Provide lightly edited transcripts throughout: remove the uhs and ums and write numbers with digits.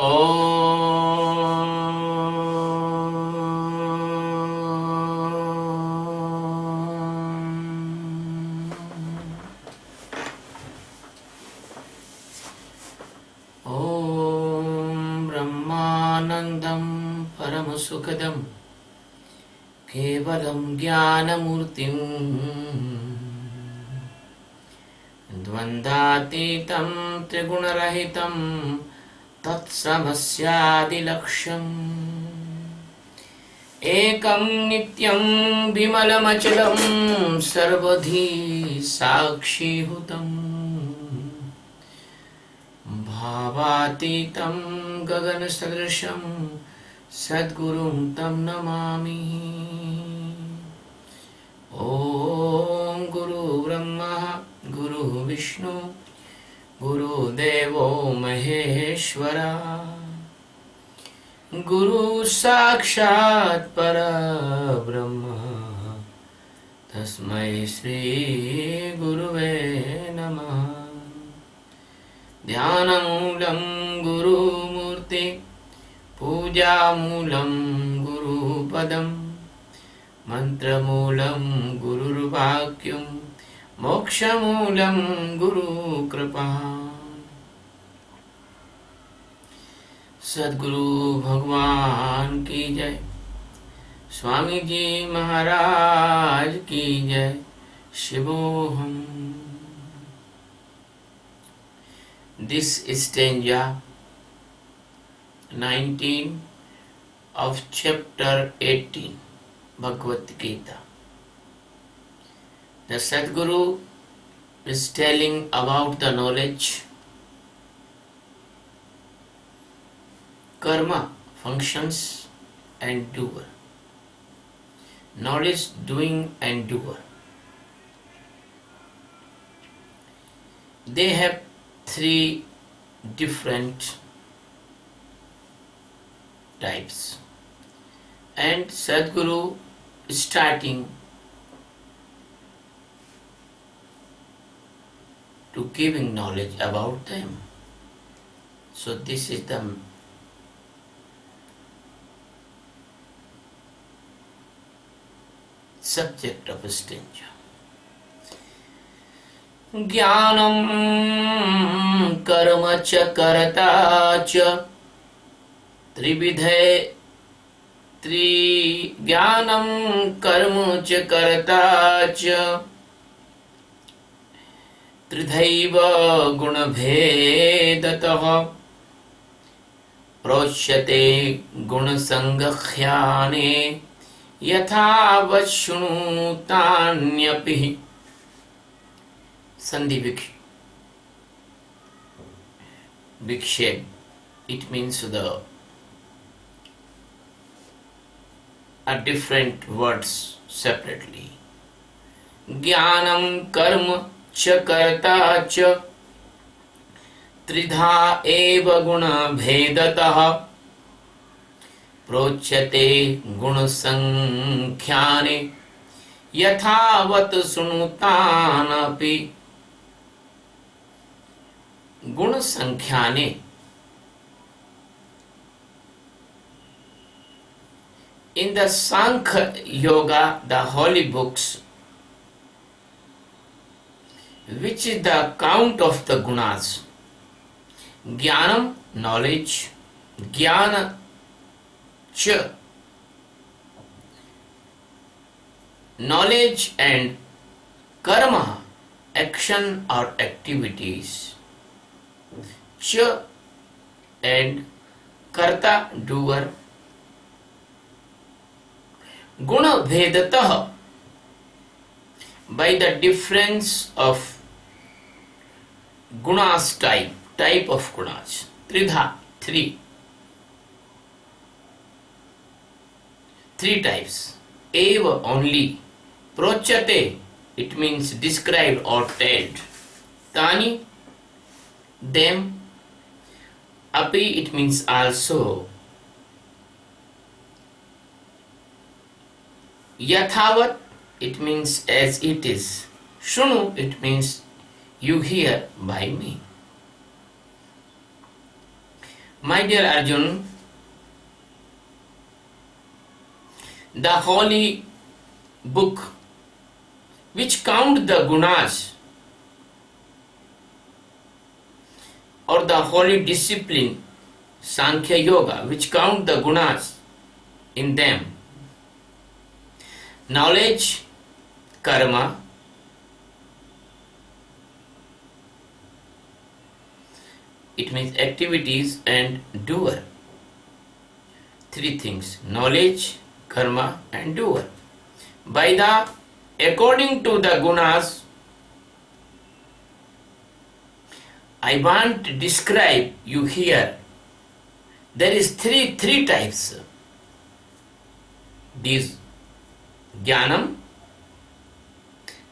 ॐ ब्रह्मानन्दं परमसुखदं केवलं ज्ञानमूर्तिं द्वन्द्वातीतं त्रिगुणरहितं तत्समस्यादिलक्ष्यम् एकं नित्यं विमलमचलं सर्वधी साक्षीभूतम् भावातीतं गगनसदृशं सद्गुरुं तं नमामि। ॐ गुरुर्ब्रह्मा गुरुर्विष्णु गुरुदेवो महेश्वरा गुरुसाक्षात् परब्रह्म तस्मै श्री गुरुवे नमः। ध्यानमूलं गुरुमूर्ति पूजामूलं गुरुपदं मन्त्रमूलं गुरुर्वाक्यं मोक्षमूलं गुरुकृपा। सद्गुरु भगवान की जय, स्वामी जी महाराज की जय। शिवोहम। This is stanza 19 of chapter 18 Bhagavad Geeta. The Sadguru is telling about the knowledge, karma, functions and doer. Knowledge, doing and doer. They have three different types, and Sadguru is starting to giving knowledge about them. So this is the subject of a stanza. ज्ञानं कर्म च कर्ता च ज्ञानं कर्म च कर्ता च त्रिधैव गुणभेदतः प्रोच्यते गुणसंख्याने यथावत् शृणुतान्यपि। Sandhi Vikshep, it means are different words separately. Jnanam karma cha karta cha tridha eva guna bhedatah prochyate guna sankhyane yathavat sunutanapi. गुण संख्याने, in the Sankhya Yoga, the holy books, which is the account of the gunas. Jnanam, knowledge, jnana cha, knowledge, and karma, action or activities. Cha, and karta, doer. Guna bhedatah, by the difference of gunas type of gunas. Tridha, three types. Eva, only. Prochyate, it means described or told. Tani, them. Api, it means also. Yathavat, it means as it is. Shunu, it means you hear by me. My dear Arjun, the holy book which count the gunas or the holy discipline Sankhya Yoga which count the gunas in them, knowledge, karma, it means activities and doer. Three things: knowledge, karma and doer. By the according to the gunas, I want to describe you here. There is three types. These jnanam,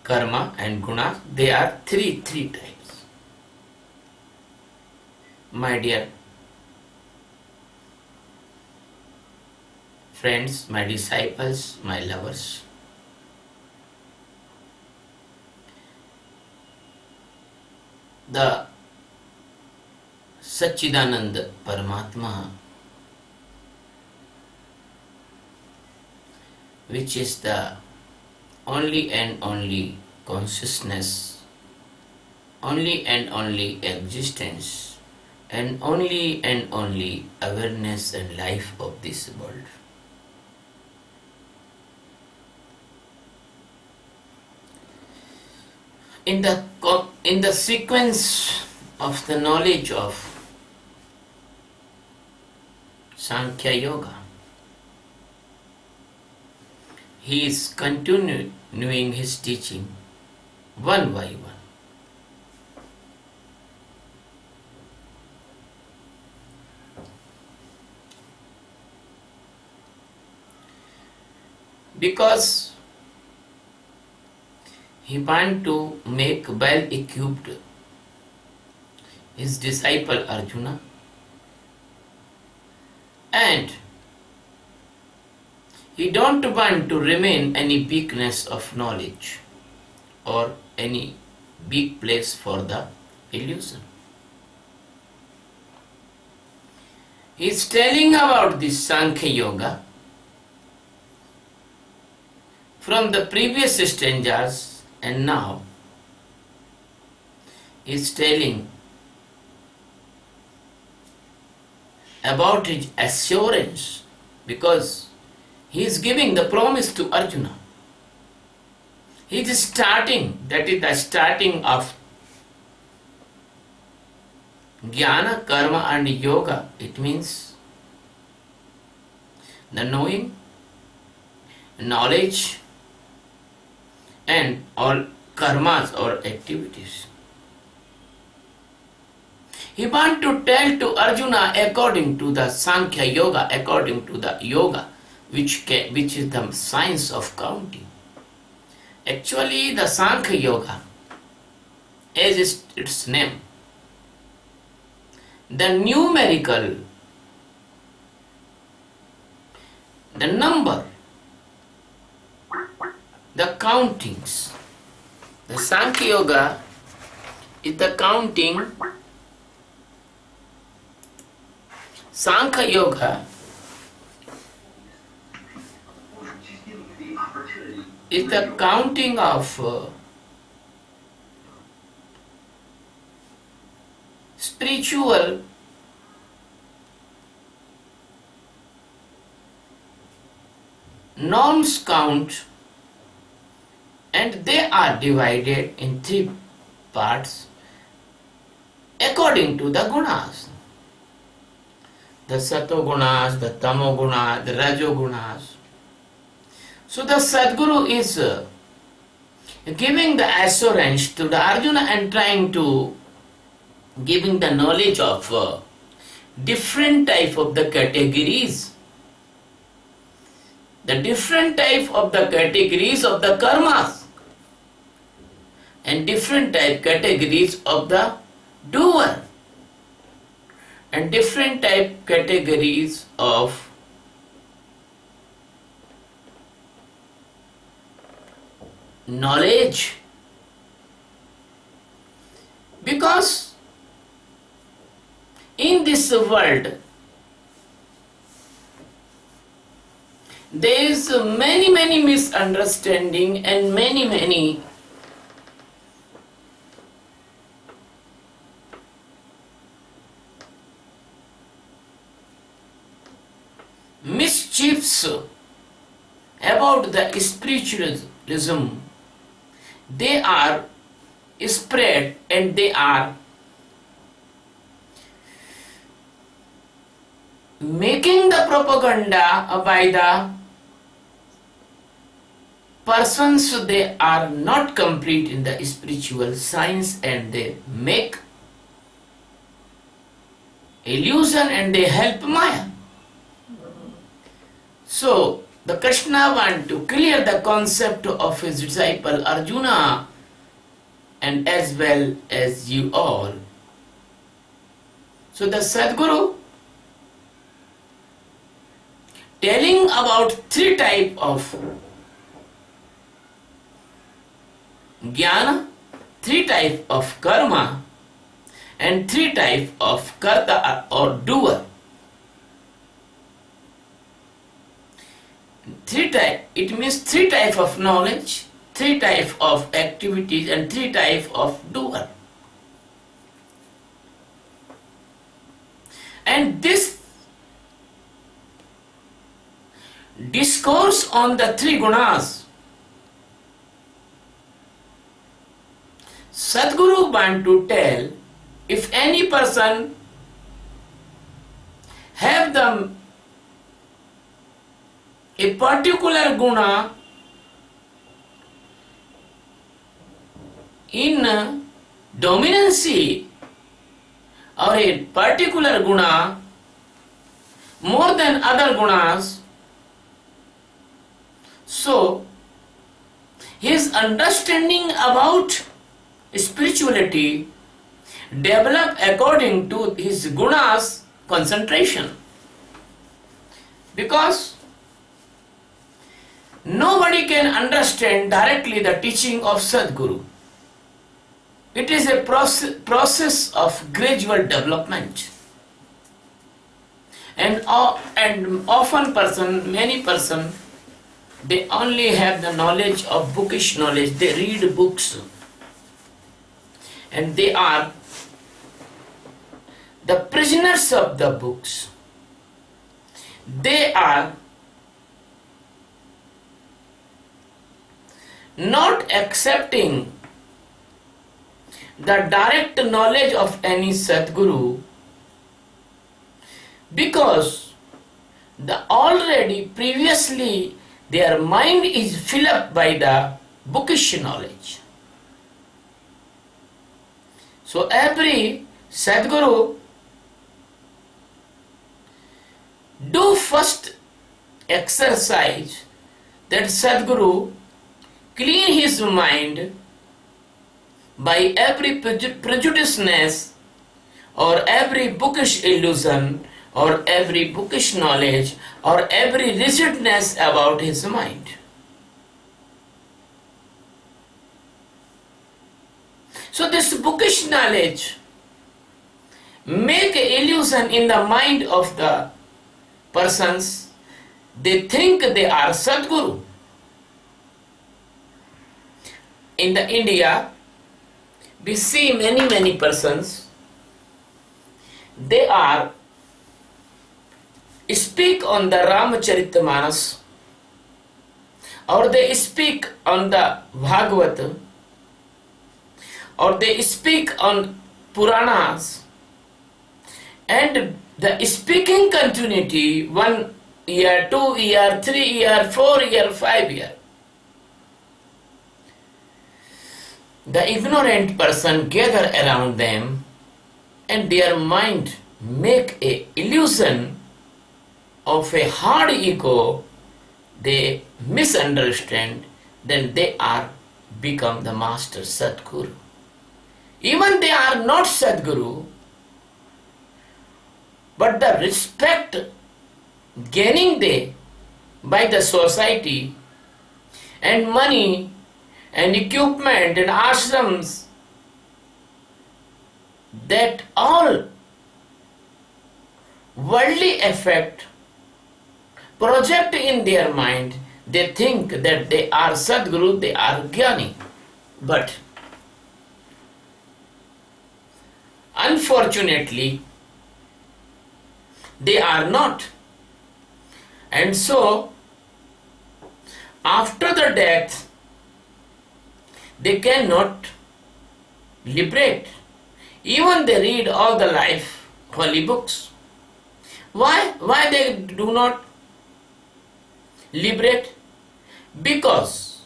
karma and gunas, they are three types. My dear friends, my disciples, my lovers, the Satchidanand Paramatma, which is the only and only consciousness, only and only existence, and only awareness and life of this world. In the sequence of the knowledge of Sankhya Yoga, he is continuing his teaching one by one. Because he wants to make well equipped his disciple Arjuna, and he don't want to remain any weakness of knowledge or any weak place for the illusion. He is telling about this Sankhya Yoga from the previous stanzas, and now he is telling about his assurance, because he is giving the promise to Arjuna. He is starting, that is the starting of jnana, karma and yoga. It means the knowing, knowledge and all karmas or activities. He wants to tell to Arjuna according to the Sankhya Yoga, according to the yoga which is the science of counting. Actually, the Sankhya Yoga, as is its name, the numerical, the number, the countings. The Sankhya Yoga is the counting. Sankhya Yoga is the counting of spiritual norms count, and they are divided in three parts according to the gunas. The sato gunas, the tamo gunas, the rajo gunas. So the Sadguru is giving the assurance to the Arjuna and trying to giving the knowledge of different type of the categories, the different type of the categories of the karmas, and different type categories of the doer, and different type categories of knowledge. In this world, there is many misunderstanding and many mischiefs about the spiritualism. They are spread and they are making the propaganda by the persons. They are not complete in the spiritual science and they make illusion and they help Maya. So the Krishna want to clear the concept of his disciple Arjuna and as well as you all. So the Sadguru telling about three type of jnana, three type of karma and three type of karta or doer. It means three type of knowledge, three type of activities and three type of doer. And this discourse on the three gunas, Sadguru want to tell, if any person have a particular guna in dominancy or a particular guna more than other gunas, so his understanding about spirituality develop according to his gunas concentration. Because nobody can understand directly the teaching of Sadguru. It is a process of gradual development. And often many person, they only have the knowledge of bookish knowledge. They read books and they are the prisoners of the books. They are not accepting the direct knowledge of any Sadguru because already previously their mind is filled up by the bookish knowledge. So every Sadguru do first exercise that Sadguru clean his mind by every prejudiceness or every bookish illusion or every bookish knowledge or every rigidness about his mind. So this bookish knowledge make an illusion in the mind of the persons. They think they are Sadguru. In the India, we see many persons, they are speak on the Ramacharita or they speak on the Bhagavata or they speak on Puranas, and the speaking continuity 1 year, 2 year, 3 year, 4 year, 5 year. The ignorant person gather around them and their mind make a illusion of a hard ego. They misunderstand, then they are become the master Sadguru. Even they are not Sadguru, but the respect gaining they by the society and money and equipment and ashrams, that all worldly effect project in their mind. They think that they are Sadguru, they are Jnani. But unfortunately, they are not. And so, after the death, they cannot liberate. Even they read all the life holy books. Why? Why they do not liberate? Because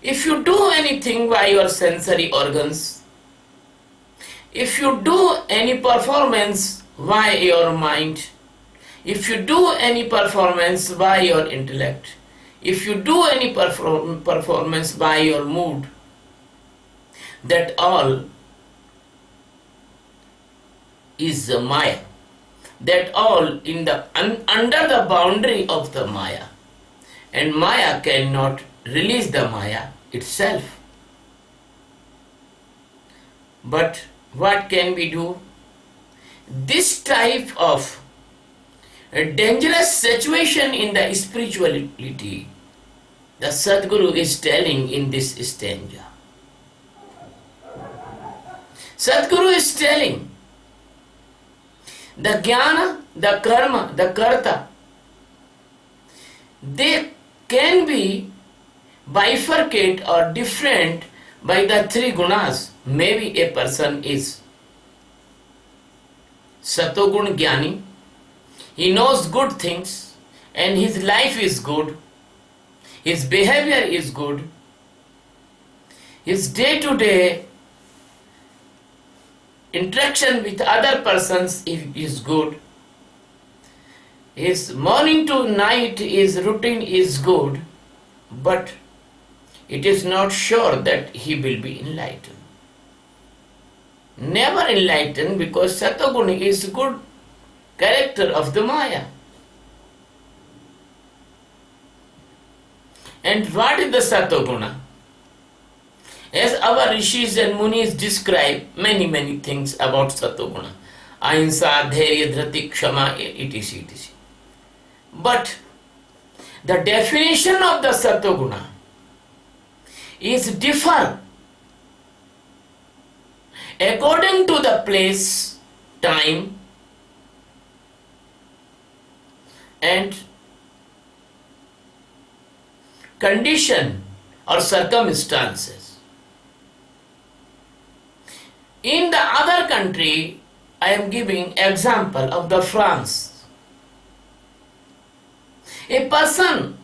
if you do anything by your sensory organs, if you do any performance by your mind, if you do any performance by your intellect, if you do any performance by your mood, that all is the Maya. That all in the under the boundary of the Maya. And Maya cannot release the Maya itself. But what can we do? This type of a dangerous situation in the spirituality, the Sadguru is telling in this stanza. Sadguru is telling the jnana, the karma, the karta, they can be bifurcate or different by the three gunas. Maybe a person is Satogun Jnani, he knows good things and his life is good, his behavior is good, his day-to-day interaction with other persons is good, his morning to night his routine is good, but it is not sure that he will be enlightened. Never enlightened, because Satoguna is good character of the Maya. And what is the Satoguna? As our Rishis and Munis describe many things about Satoguna, Ahimsa, Dharya, Dhrati, Kshama, etc. etc. But the definition of the Satoguna is different according to the place, time, and condition or circumstances. In the other country, I am giving example of the France. A person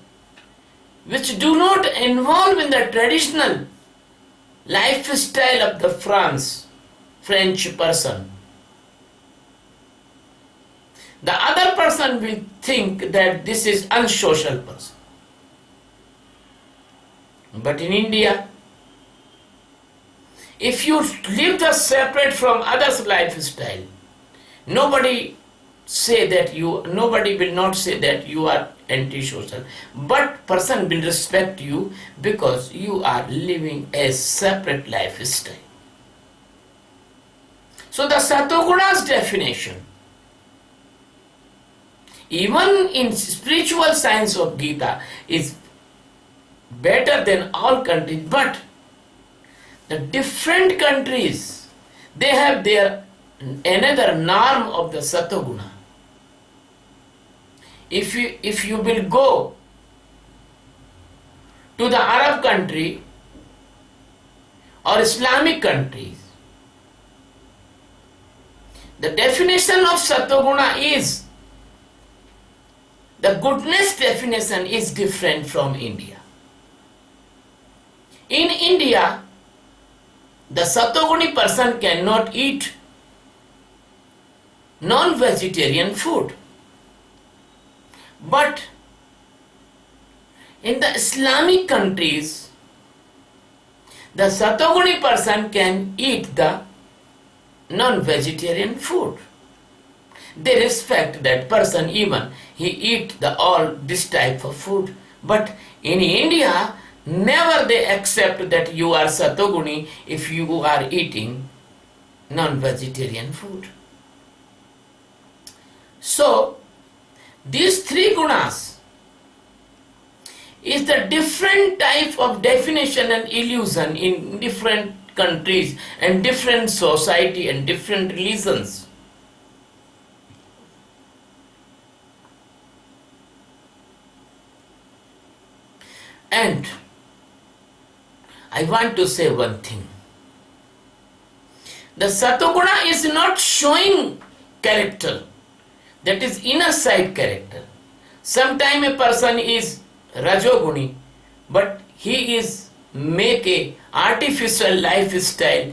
which do not involve in the traditional lifestyle of the French person, the other person will think that this is unsocial person. But in India, if you live the separate from others' lifestyle, nobody will not say that you are antisocial, but person will respect you because you are living a separate lifestyle. So the Satoguna's definition, even in spiritual science of Geeta, is better than all countries, but the different countries, they have their another norm of the Satoguna. If you will go to the Arab country or Islamic countries, the definition of Satoguna is, the goodness definition is different from India. In India, the Satoguni person cannot eat non-vegetarian food. But in the Islamic countries, the Satoguni person can eat the non-vegetarian food. They respect that person, even he eat all this type of food. But in India, never they accept that you are Satoguni if you are eating non-vegetarian food. So these three gunas is the different type of definition and illusion in different countries and different society and different religions. And I want to say one thing. The Satoguna is not showing character, that is inner side character. Sometimes a person is Rajoguni, but he is make a artificial lifestyle.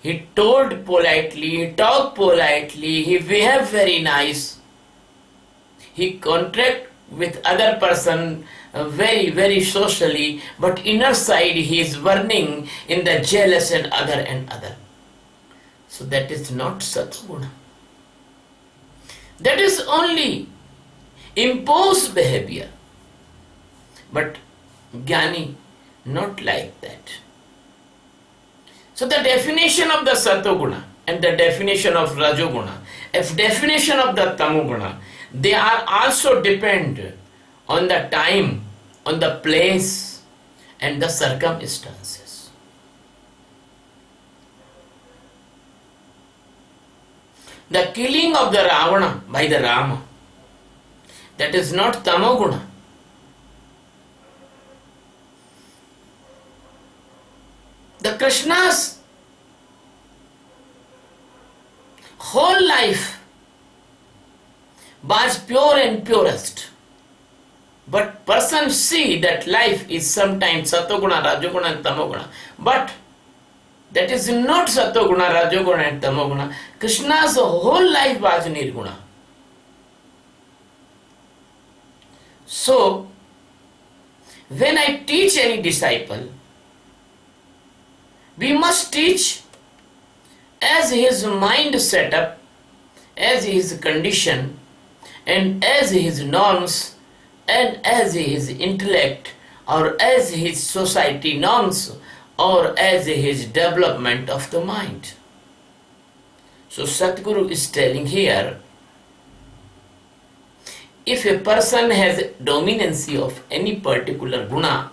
He told politely, he talk politely, he behave very nice. He contract with other person very socially, but inner side he is burning in the jealous and other. So that is not Satguna. That is only imposed behavior. But Jnani, not like that. So the definition of the Satoguna and the definition of Rajoguna, if definition of the Tamoguna, they are also depend on the time, on the place and the circumstances. The killing of the Ravana by the Rama, that is not Tamoguna. The Krishna's whole life was pure and purest. But person see that life is sometimes Satoguna, Rajoguna and Tamoguna. But that is not Satoguna, Rajoguna and Tamoguna. Krishna's whole life was Nirguna. So, when I teach any disciple, we must teach as his mind set up, as his condition, and as his norms, and as his intellect, or as his society norms, or as his development of the mind. So Satguru is telling here, if a person has dominancy of any particular guna,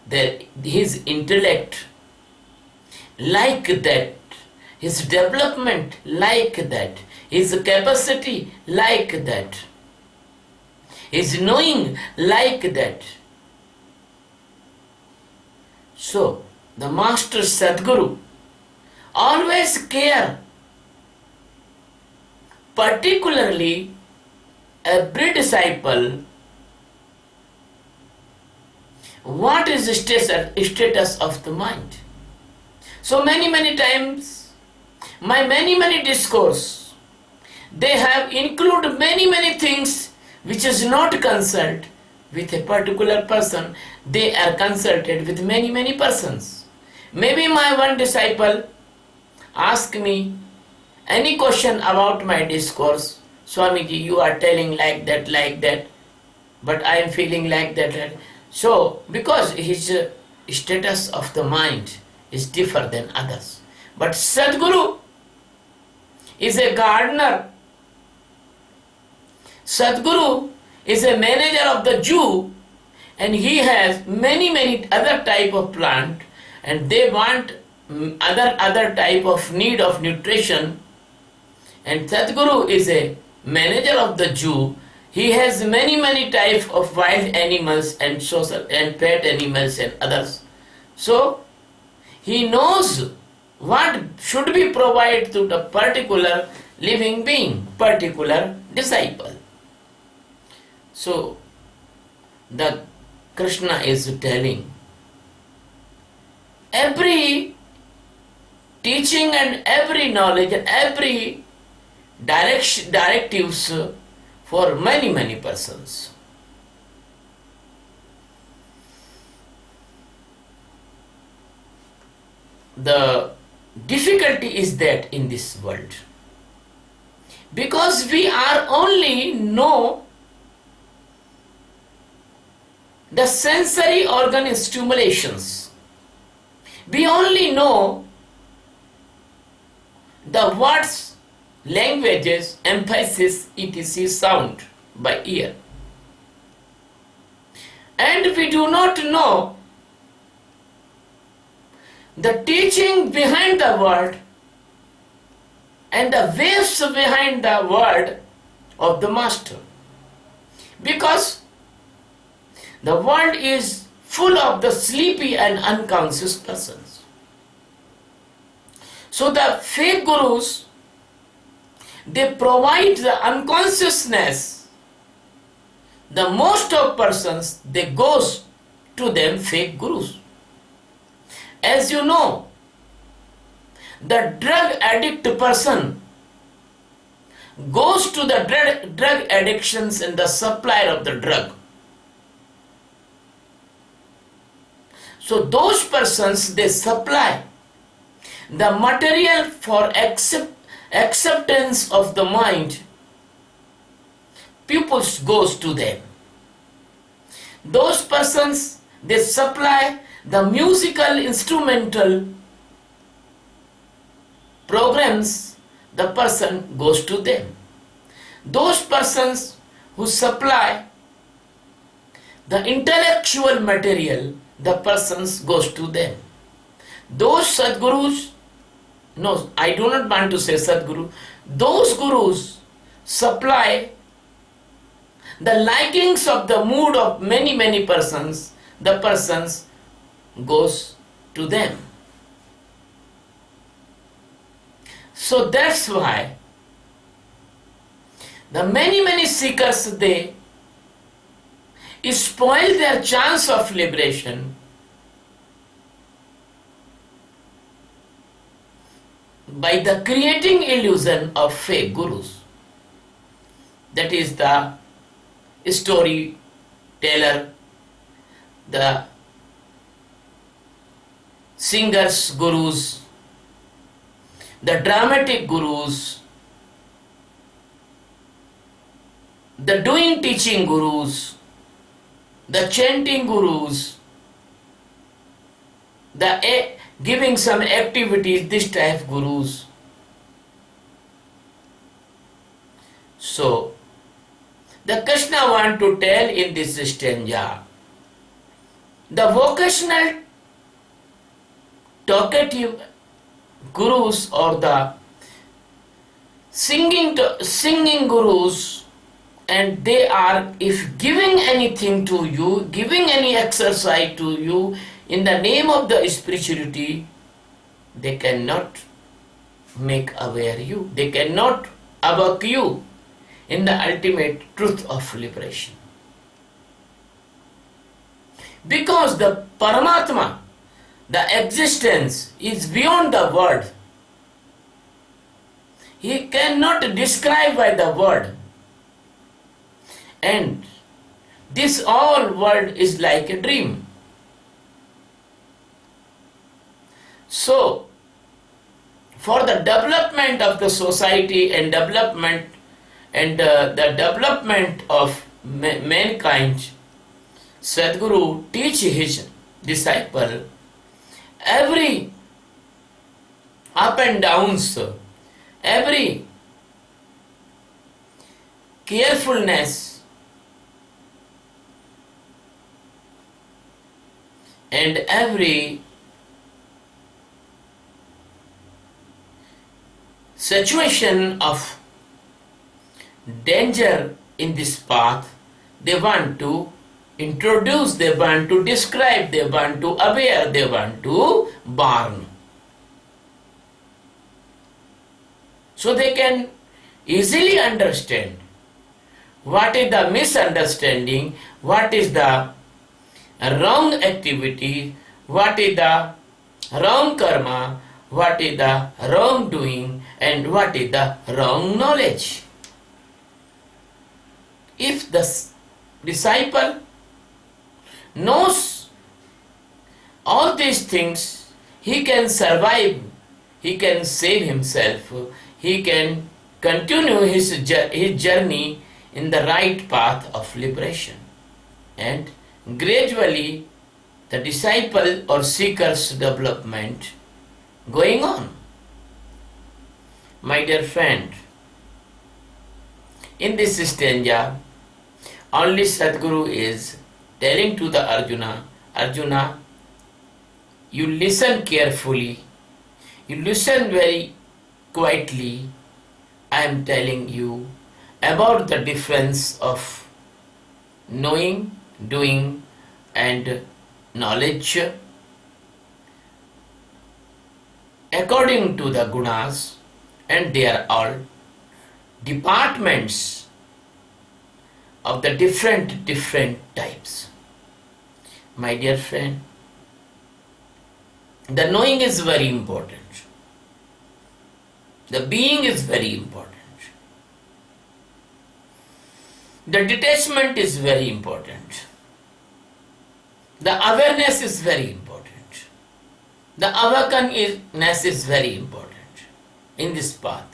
that his intellect like that, his development like that, his capacity like that, his knowing like that. So the Master Sadguru always care, particularly every disciple, what is the status of the mind. So many times, my many discourse, they have included many things which is not concerned with a particular person. They are consulted with many persons. Maybe my one disciple ask me any question about my discourse. Swamiji, you are telling like that, but I am feeling like that. So, because his status of the mind is different than others. But Sadguru is a gardener. Sadguru is a manager of the Jew, and he has many other type of plant, and they want other type of need of nutrition. And Sadguru is a manager of the Jew. He has many types of wild animals and social and pet animals and others. So he knows what should be provided to the particular living being, particular disciple. So the Krishna is telling, every teaching and every knowledge and every directives for many persons. The difficulty is that in this world, because we are only know the sensory organ stimulations, we only know the words languages, emphasis, etc. sound by ear. And we do not know the teaching behind the word and the waves behind the word of the Master. Because the world is full of the sleepy and unconscious persons. So the fake gurus, they provide the unconsciousness. The most of persons, they goes to them fake gurus. As you know, the drug addict person goes to the drug addictions and the supplier of the drug. So those persons, they supply the material for acceptance of the mind. Pupils goes to them. Those persons, they supply the musical instrumental programs, the person goes to them. Those persons who supply the intellectual material, the persons goes to them. Those Sadgurus, no, I do not want to say Sadguru, those gurus supply the likings of the mood of many persons, the persons goes to them. So that's why the many seekers, they spoil their chance of liberation by the creating illusion of fake gurus. That is the storyteller, the singers gurus, the dramatic gurus, the doing teaching gurus, the chanting gurus, the giving some activities, this type gurus. So, the Krishna want to tell in this stanza, the vocational talkative gurus or the singing gurus, and they are, if giving anything to you, giving any exercise to you in the name of the spirituality, they cannot make aware you, they cannot awake you in the ultimate truth of liberation. Because the Paramatma, the existence, is beyond the word. He cannot describe by the word. And this all world is like a dream. So, for the development of the society and development and the development of mankind, Sadguru teach his disciple every up and downs, every carefulness and every situation of danger in this path, they want to introduce, they want to describe, they want to aware, they want to warn. So they can easily understand what is the misunderstanding, what is the wrong activity, what is the wrong karma, what is the wrong doing, and what is the wrong knowledge. If the disciple knows all these things, he can survive, he can save himself, he can continue his journey in the right path of liberation. And gradually the disciple or seeker's development going on. My dear friend, In this stanza, only Sadguru is telling to the Arjuna, Arjuna, you listen carefully, you listen very quietly. I am telling you about the difference of knowing, doing, and knowledge according to the gunas, and they are all departments of the different types. My dear friend, the knowing is very important. The being is very important. The detachment is very important. The awareness is very important. The awakeness is very important in this path.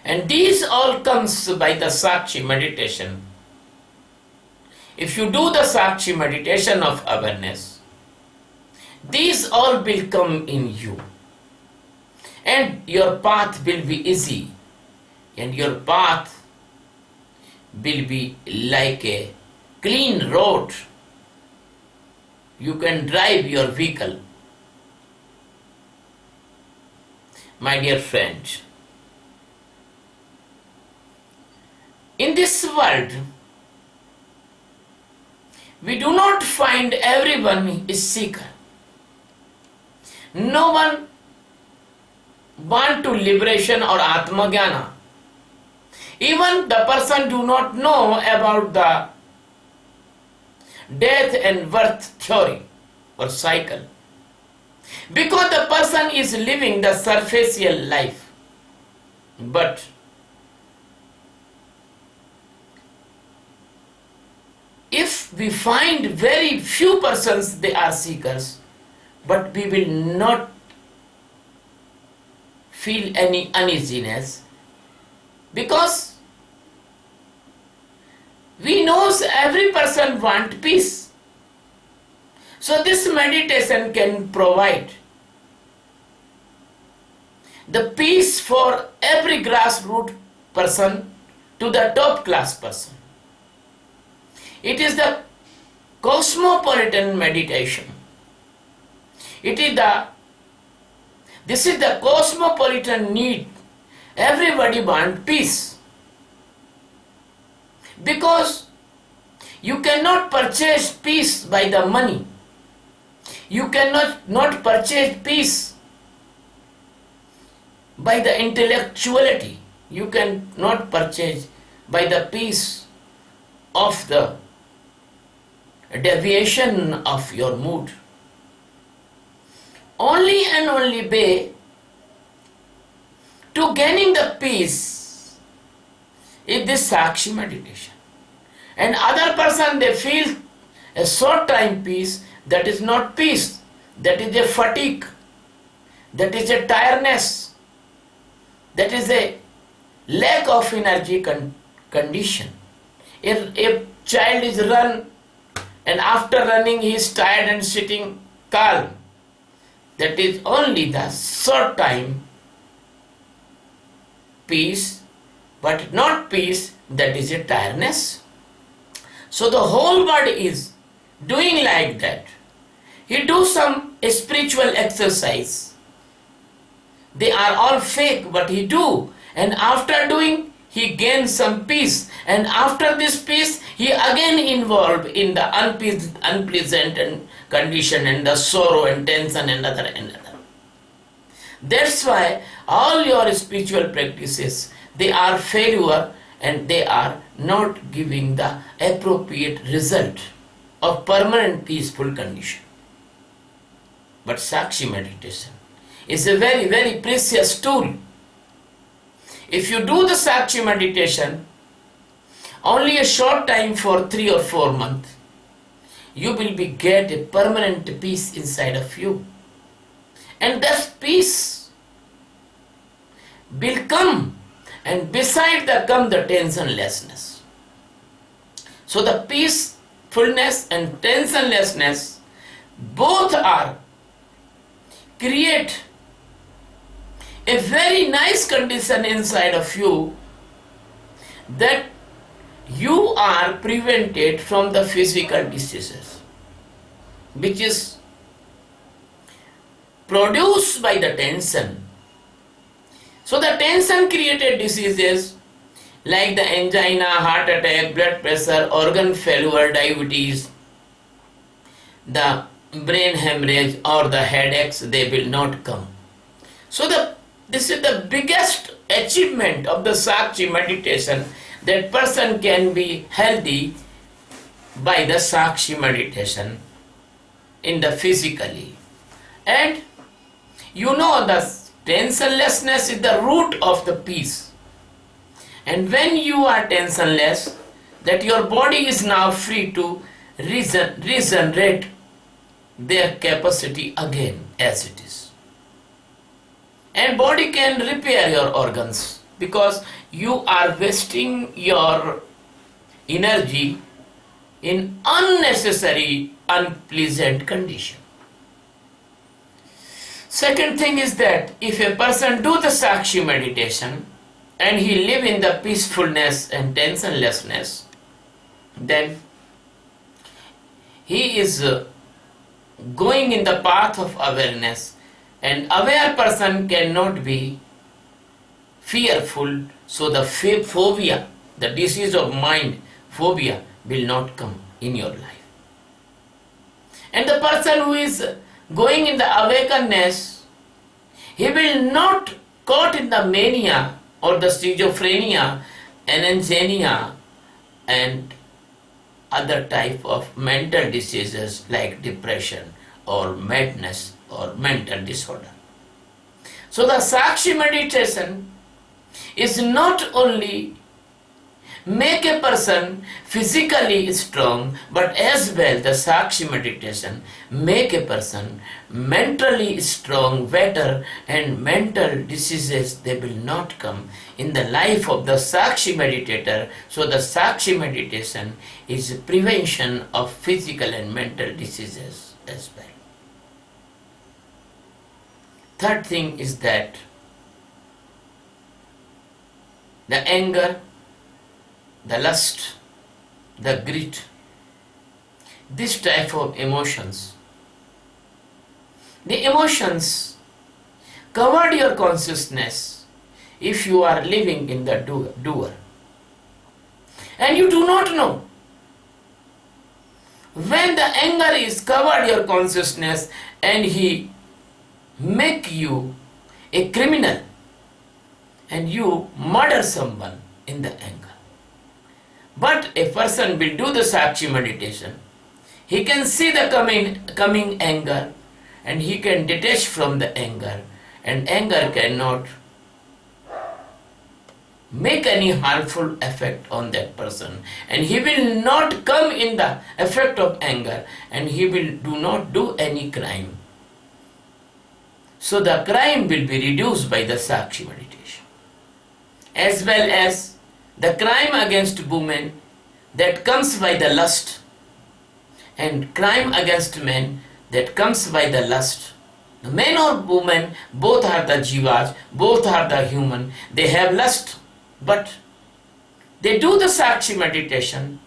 And these all comes by the Sakshi meditation. If you do the Sakshi meditation of awareness, these all will come in you. And your path will be easy. And your path will be like a clean road. You can drive your vehicle. My dear friend, in this world, we do not find everyone is seeker. No one want to liberation or Atma Jnana. Even the person do not know about the death and birth theory or cycle. Because the person is living the surfacial life. But if we find very few persons, they are seekers, but we will not feel any uneasiness, because we knows every person want peace. So this meditation can provide the peace for every grassroots person to the top class person. It is the cosmopolitan meditation. This is the cosmopolitan need. Everybody want peace. Because you cannot purchase peace by the money. You cannot not purchase peace by the intellectuality. You cannot purchase by the peace of the deviation of your mood. Only and only way to gaining the peace is this Sakshi meditation. And other person, they feel a short time peace. That is not peace. That is a fatigue. That is a tiredness. That is a lack of energy condition. If a child is run and after running he is tired and sitting calm, that is only the short time peace, but not peace, that is a tiredness. So the whole body is doing like that. He do some spiritual exercise. They are all fake, but he do. And after doing, he gains some peace. And after this peace, he again involved in the unpleasant and condition and the sorrow and tension and other. That's why all your spiritual practices, they are failure and they are not giving the appropriate result of permanent peaceful condition. But Sakshi meditation is a very, very precious tool. If you do the Sakshi meditation only a short time for 3 or 4 months, you will get a permanent peace inside of you. And that peace will come, and beside that come the tensionlessness. So the peacefulness and tensionlessness both are create a very nice condition inside of you, that you are prevented from the physical diseases, which is produced by the tension. So the tension created diseases like the angina, heart attack, blood pressure, organ failure, diabetes, the brain hemorrhage or the headaches, they will not come. So this is the biggest achievement of the Sakshi meditation, that person can be healthy by the Sakshi meditation in the physically. And you know the tensionlessness is the root of the peace. And when you are tensionless, that your body is now free to regenerate their capacity again as it is. And body can repair your organs, because you are wasting your energy in unnecessary, unpleasant condition. Second thing is that if a person do the Sakshi meditation and he live in the peacefulness and tensionlessness, then he is going in the path of awareness, and aware person cannot be fearful, so the phobia, the disease of mind, phobia will not come in your life. And the person who is going in the awakeness, he will not caught in the mania or the schizophrenia, anhedonia and other type of mental diseases like depression or madness or mental disorder. So the Sakshi meditation is not only make a person physically strong, but as well the Sakshi meditation make a person mentally strong, better, and mental diseases, they will not come in the life of the Sakshi meditator. So the Sakshi meditation is prevention of physical and mental diseases as well. Third thing is that the anger, the lust, the greed, this type of emotions, the emotions covered your consciousness if you are living in the doer. And you do not know. When the anger is covered your consciousness and he make you a criminal and you murder someone in the anger. But a person will do the Sakshi meditation. He can see the coming anger and he can detach from the anger, and anger cannot make any harmful effect on that person, and he will not come in the effect of anger, and he will do not do any crime. So the crime will be reduced by the Sakshi meditation. As well as the crime against women that comes by the lust, and crime against men that comes by the lust. Men or women, both are the jivas, both are the human, they have lust, but they do the Sakshi meditation,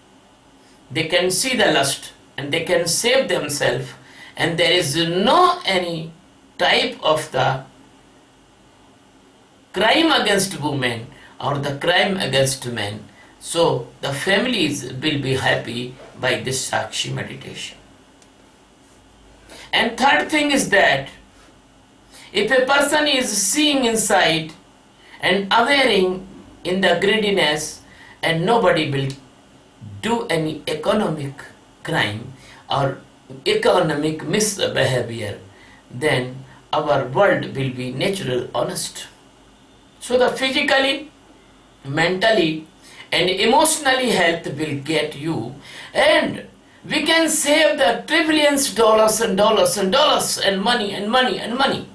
they can see the lust and they can save themselves, and there is no any type of the crime against women or the crime against men. So the families will be happy by this Sakshi meditation. And third thing is that if a person is seeing inside and awareing in the greediness, and nobody will do any economic crime or economic misbehavior, then our world will be natural honest. So the physically, mentally and emotionally health will get you, and we can save the trillions dollars and dollars and dollars and money and money and money,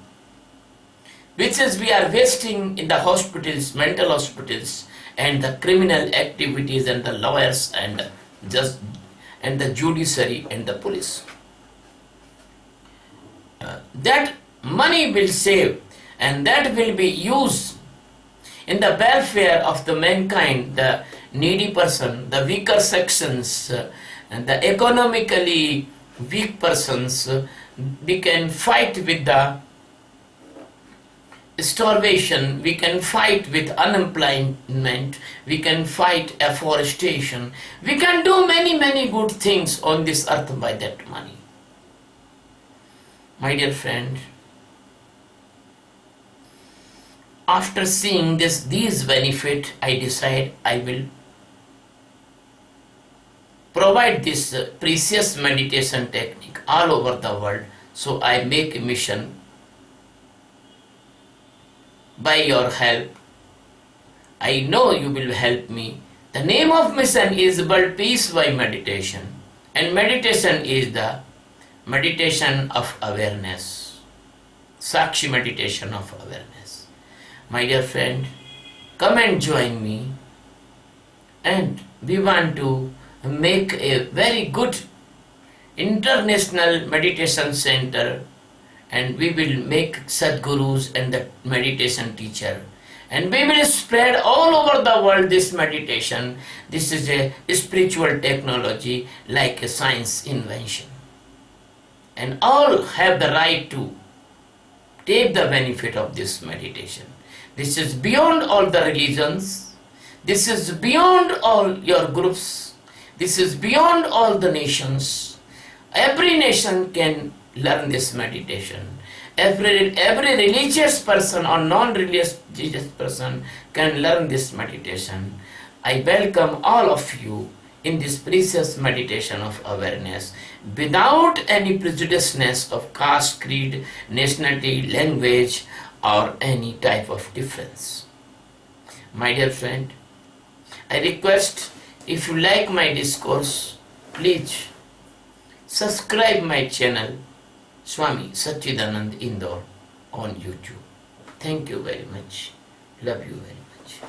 which is we are wasting in the hospitals, mental hospitals, and the criminal activities and the lawyers and just and the judiciary and the police. That money will save, and that will be used in the welfare of the mankind, the needy person, the weaker sections, and the economically weak persons, we can fight with the starvation, we can fight with unemployment, we can fight afforestation, we can do many good things on this earth by that money. My dear friend, after seeing these benefits, I decide I will provide this precious meditation technique all over the world. So I make a mission by your help. I know you will help me. The name of mission is World Peace by Meditation, and meditation is the meditation of awareness, Sakshi meditation of awareness. My dear friend, come and join me, and we want to make a very good international meditation center, and we will make Sadgurus and the meditation teacher, and we will spread all over the world this meditation. This is a spiritual technology like a science invention, and all have the right to take the benefit of this meditation. This is beyond all the religions, this is beyond all your groups, this is beyond all the nations. Every nation can learn this meditation. Every religious person or non-religious person can learn this meditation. I welcome all of you in this precious meditation of awareness without any prejudiceness of caste, creed, nationality, language, or any type of difference. My dear friend, I request, if you like my discourse, please subscribe my channel Swami Satchidanand Indore on YouTube. Thank you very much. Love you very much.